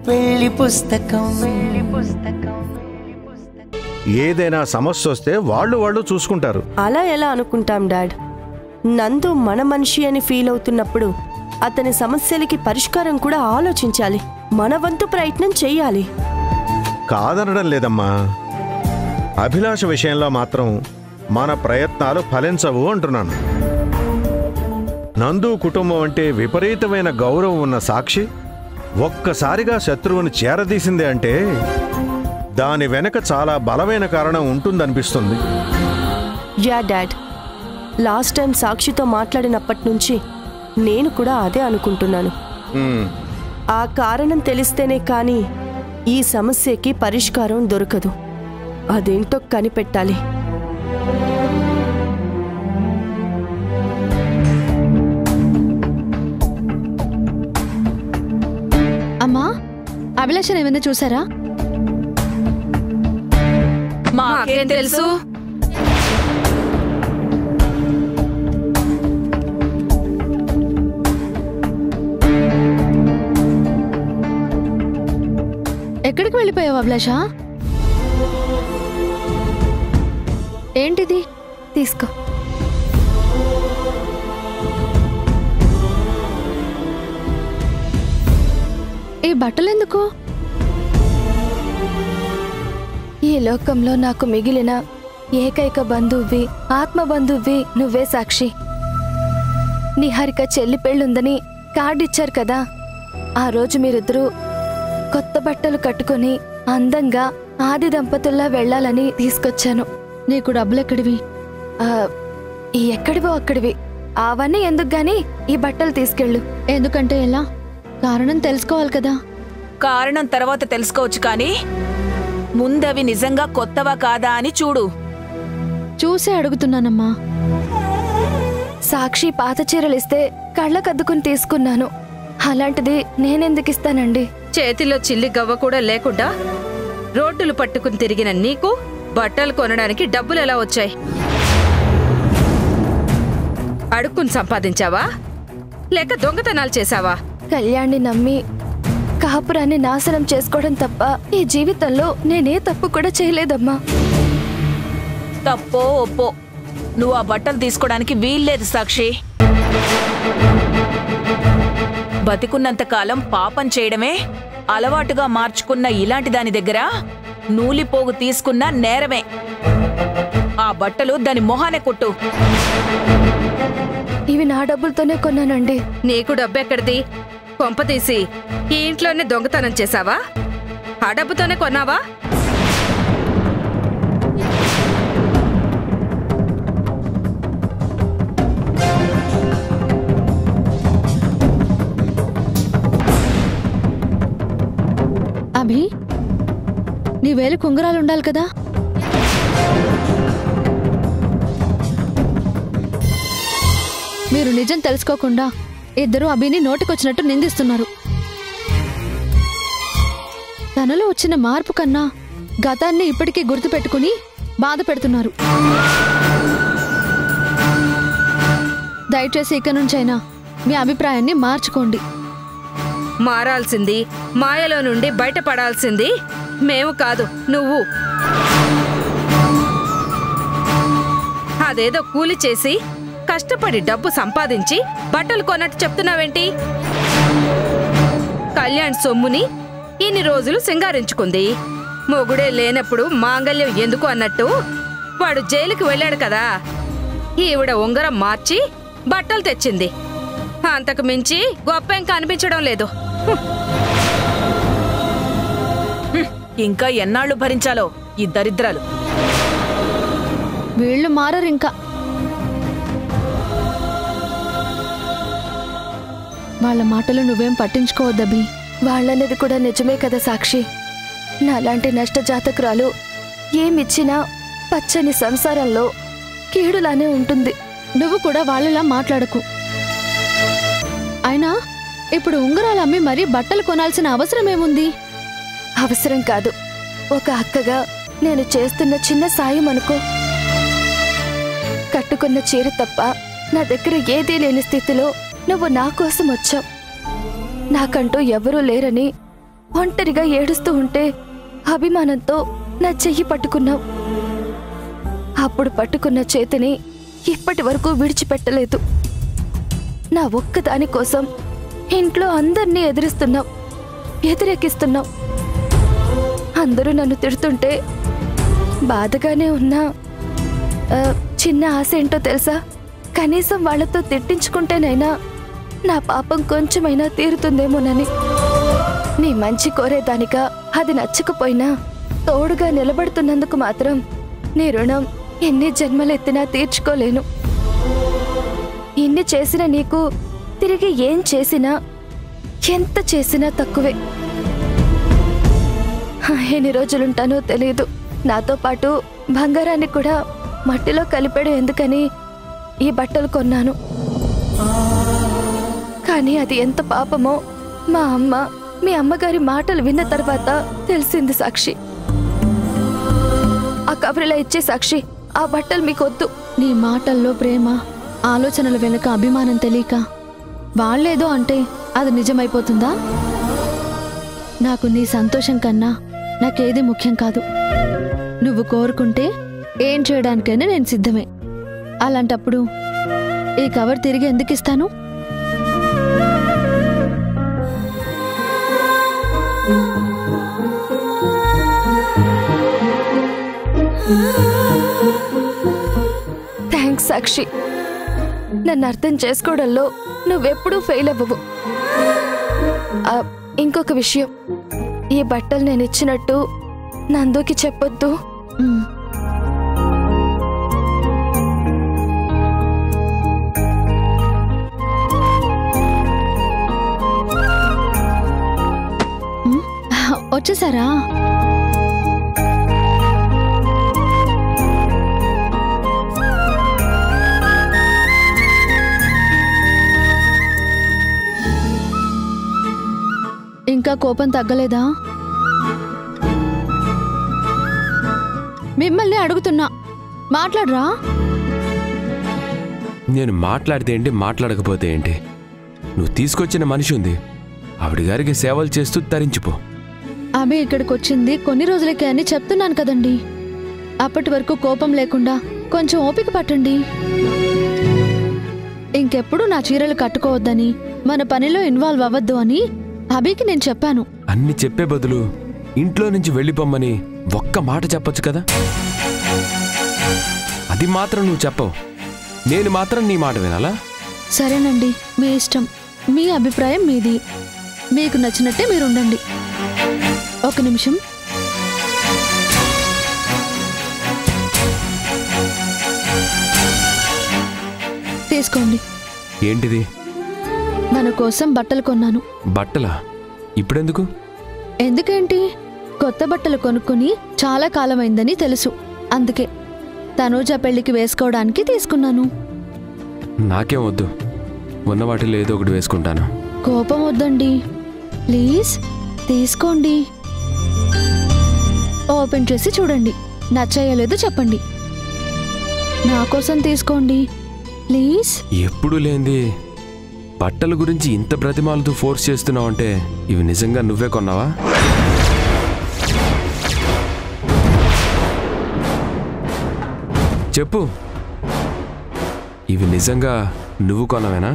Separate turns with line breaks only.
పెళ్లి పుస్తకం
ఏదైనా సమస్య వస్తే వాళ్ళు చూసుకుంటారు.
అలా ఎలా అనుకుంటాం డాడ్? నందు మన మనిషి అని ఫీల్ అవుతున్నప్పుడు అతని సమస్యలకి పరిష్కారం కూడా ఆలోచించాలి. మన వంతు ప్రయత్నం చెయ్యాలి.
కాదనడం లేదమ్మా, అభిలాష విషయంలో మాత్రం మన ప్రయత్నాలు ఫలించవు అంటున్నాను. నందు కుటుంబం అంటే విపరీతమైన గౌరవం ఉన్న సాక్షి ఒక్కసారిగా శత్రువుని చేరదీసిందే అంటే దాని వెనక చాలా బలమైన కారణం ఉంటుందనిపిస్తుంది.
యా డాడ్, లాస్ట్ టైం సాక్షితో మాట్లాడినప్పటి నుంచి నేను కూడా అదే అనుకుంటున్నాను. ఆ కారణం తెలిస్తేనే కానీ ఈ సమస్యకి పరిష్కారం దొరకదు. అదేంటో కనిపెట్టాలి.
అమ్మా, అభిలాషను ఏమైనా చూసారా?
మాకేం తెలుసు?
ఎక్కడికి వెళ్ళిపోయావు అభిలాష? ఏంటిది? తీసుకో. ఈ బట్టలెందుకు?
ఈ లోకంలో నాకు మిగిలిన ఏకైక బంధువువి, ఆత్మ బంధువువి నువ్వే సాక్షి. నిహారిక చెల్లి పెళ్ళుందని కార్డు ఇచ్చారు కదా, ఆ రోజు మీరిద్దరూ కొత్త బట్టలు కట్టుకుని అందంగా ఆది దంపతుల్లా వెళ్లాలని తీసుకొచ్చాను.
నీకు డబ్బులెక్కడివి?
ఎక్కడివో అక్కడివి. అవన్నీ ఎందుకు గాని ఈ బట్టలు తీసుకెళ్ళు.
ఎందుకంటే ఎలా? కారణం తెలుసుకోవాలి కదా.
కారణం తర్వాత తెలుసుకోవచ్చు, కానీ ముందవి నిజంగా కొత్తవా కాదా అని చూడు.
చూసే అడుగుతున్నానమ్మా.
సాక్షి పాత చీరలిస్తే కళ్ళకద్దుకుని తీసుకున్నాను. అలాంటిది నేనెందుకిస్తానండి?
చేతిలో చిల్లి గవ్వ కూడా లేకుండా రోడ్డులు పట్టుకుని తిరిగిన నీకు బట్టలు కొనడానికి డబ్బులు ఎలా వచ్చాయి? అడుక్కుని సంపాదించావా లేక దొంగతనాలు చేశావా?
కళ్యాణ్ని నమ్మి కాపురాన్ని నాశనం చేసుకోవడం తప్ప ఈ జీవితంలో నేనే తప్పు కూడా చేయలేదమ్మా.
తప్పో ఒప్పో నువ్వు ఆ బట్టలు తీసుకోవడానికి వీల్లేదు సాక్షి. బతికున్నంతకాలం పాపం చేయడమే అలవాటుగా మార్చుకున్న ఇలాంటి దాని దగ్గర నూలిపోగు తీసుకున్న నేరమే. ఆ బట్టలు దాని మొహానే కొట్టు.
ఇవి నా డబ్బులతోనే కొన్నానండి.
నీకు డబ్బెక్కడిది? కొంపతీసి ఈ ఇంట్లోనే దొంగతనం చేశావా? ఆ డబ్బుతోనే కొన్నావా?
అభి, నీ వేలు కుంగరాలుండాలి కదా? మీరు నిజం తెలుసుకోకుండా ఇద్దరు అభిని నోటికొచ్చినట్టు నిందిస్తున్నారు. తనలో వచ్చిన మార్పు కన్నా గతాన్ని ఇప్పటికీ గుర్తుపెట్టుకుని బాధ పెడుతున్నారు. దయచేసి ఇక నుంచైనా మీ అభిప్రాయాన్ని మార్చుకోండి.
మారాల్సింది, మాయలో నుండి బయటపడాల్సింది మేము కాదు, నువ్వు. అదేదో కూలి చేసి కష్టపడి డబ్బు సంపాదించి బట్టలు కొన్నట్టు చెప్తున్నావేంటి? కళ్యాణ్ సొమ్ముని ఇన్ని రోజులు సింగారించుకుంది. మొగుడే లేనప్పుడు మాంగల్యం ఎందుకు అన్నట్టు వాడు జైలుకి వెళ్ళాడు కదా. ఈవిడ ఉంగరం మార్చి బట్టలు తెచ్చింది. అంతకు మించి గొప్పేం కనిపించడం లేదు.
ఇంకా ఎన్నాళ్ళు భరించాలో ఈ దరిద్రాలు.
వీళ్ళు మారరింకా. వాళ్ళ మాటలు నువ్వేం పట్టించుకోవద్దబి.
వాళ్ళనేది కూడా నిజమే కదా సాక్షి. నాలాంటి నష్ట జాతకురాలు ఏమిచ్చినా పచ్చని సంసారంలో కీడులానే ఉంటుంది.
నువ్వు కూడా వాళ్ళలా మాట్లాడకు. అయినా ఇప్పుడు ఉంగరాలు అమ్మి మరీ బట్టలు కొనాల్సిన అవసరం ఏముంది?
అవసరం కాదు, ఒక అక్కగా నేను చేస్తున్న చిన్న సాయం అనుకో. కట్టుకున్న చీర తప్ప నా దగ్గర ఏదీ లేని స్థితిలో నువ్వు నా కోసం వచ్చావు. నాకంటూ ఎవరూ లేరని ఒంటరిగా ఏడుస్తూ ఉంటే అభిమానంతో నా చెయ్యి పట్టుకున్నావు. అప్పుడు పట్టుకున్న చేతిని ఇప్పటి వరకు విడిచిపెట్టలేదు. నా ఒక్కదాని కోసం ఇంట్లో అందర్నీ ఎదిరెక్కిస్తున్నావు. అందరూ నన్ను తిడుతుంటే బాధగానే ఉన్నా చిన్న ఆశ ఏంటో తెలుసా? కనీసం వాళ్లతో తిట్టించుకుంటేనైనా నా పాపం కొంచెమైనా తీరుతుందేమోనని. నీ మంచి కోరేదానిగా అది నచ్చకపోయినా తోడుగా నిలబడుతున్నందుకు మాత్రం నీ రుణం ఎన్ని జన్మలెత్తినా తీర్చుకోలేను. ఇన్ని చేసిన నీకు తిరిగి ఏం చేసినా ఎంత చేసినా తక్కువే. ఎన్ని రోజులుంటానో తెలియదు. నాతో పాటు బంగారాన్ని కూడా మట్టిలో కలిపాడు ఎందుకని ఈ బట్టలు కొన్నాను. కానీ అది ఎంత పాపమో మా అమ్మ మీ అమ్మగారి మాటలు విన్న తర్వాత తెలిసింది సాక్షి. ఆ కవరిలా ఇచ్చే సాక్షి, ఆ బట్టలు మీకొద్దు.
నీ మాటల్లో ప్రేమ, ఆలోచనల వెనుక అభిమానం తెలియక వాళ్ళేదో అంటే అది నిజమైపోతుందా? నాకు నీ సంతోషం కన్నా నాకేది ముఖ్యం కాదు. నువ్వు కోరుకుంటే ఏం చేయడానికైనా నేను సిద్ధమే. అలాంటప్పుడు ఈ కవర్ తిరిగి ఎందుకు ఇస్తాను?
థ్యాంక్స్ సాక్షి. నన్ను అర్థం చేసుకోవడంలో నువ్వెప్పుడూ ఫెయిల్ అవ్వవు. ఇంకొక విషయం, ఈ బట్టలు నేను ఇచ్చినట్టు నందుకి చెప్పొద్దు.
వచ్చేసారా? ఇంకా కోపం తగ్గలేదా? మిమ్మల్ని అడుగుతున్నా, మాట్లాడరా?
నేను మాట్లాడితే ఏంటి, మాట్లాడకపోతే ఏంటి? నువ్వు తీసుకొచ్చిన మనిషి ఉంది, ఆవిడ గారికి సేవలు చేస్తూ తరించిపో.
ఆమె ఇక్కడికి వచ్చింది కొన్ని రోజులకే అని చెప్తున్నాను కదండి. అప్పటి వరకు కోపం లేకుండా కొంచెం ఓపిక పట్టండి. ఇంకెప్పుడు నా చీరలు కట్టుకోవద్దని, మన పనిలో ఇన్వాల్వ్ అవ్వద్దు అని అభికి నేను చెప్పాను.
అన్ని చెప్పే బదులు ఇంట్లో నుంచి వెళ్ళిపోమ్మని ఒక్క మాట చెప్పొచ్చు కదా. అది మాత్రం నువ్వు చెప్పవు, నేను మాత్రం నీ మాట వినాలా?
సరేనండి, మీ ఇష్టం, మీ అభిప్రాయం మీది. మీకు నచ్చినట్టే మీరు ఉండండి. ఒక నిమిషం. తీసుకోండి.
ఏంటిది?
మన కోసం బట్టలు కొన్నాను.
బట్టలా? ఇప్పుడెందుకు?
ఎందుకేంటి, కొత్త బట్టలు కొనుక్కొని చాలా కాలమైందని తెలుసు, అందుకే తనూజ పెళ్లికి వేసుకోవడానికి తీసుకున్నాను.
నాకేం వద్దు, ఉన్న వాటిలో ఏదో ఒకటి వేసుకుంటాను.
కోపం వద్దండి, ప్లీజ్ తీసుకోండి. ఓపెన్ చేసి చూడండి, నచ్చయ్యలేదు చెప్పండి. నా కోసం తీసుకోండి ప్లీజ్.
ఎప్పుడు లేంది బట్టల గురించి ఇంత బ్రతిమాలతో ఫోర్స్ చేస్తున్నావు అంటే ఇవి నిజంగా నువ్వే కొన్నావా? చెప్పు, ఇవి నిజంగా నువ్వు కొన్నావేనా?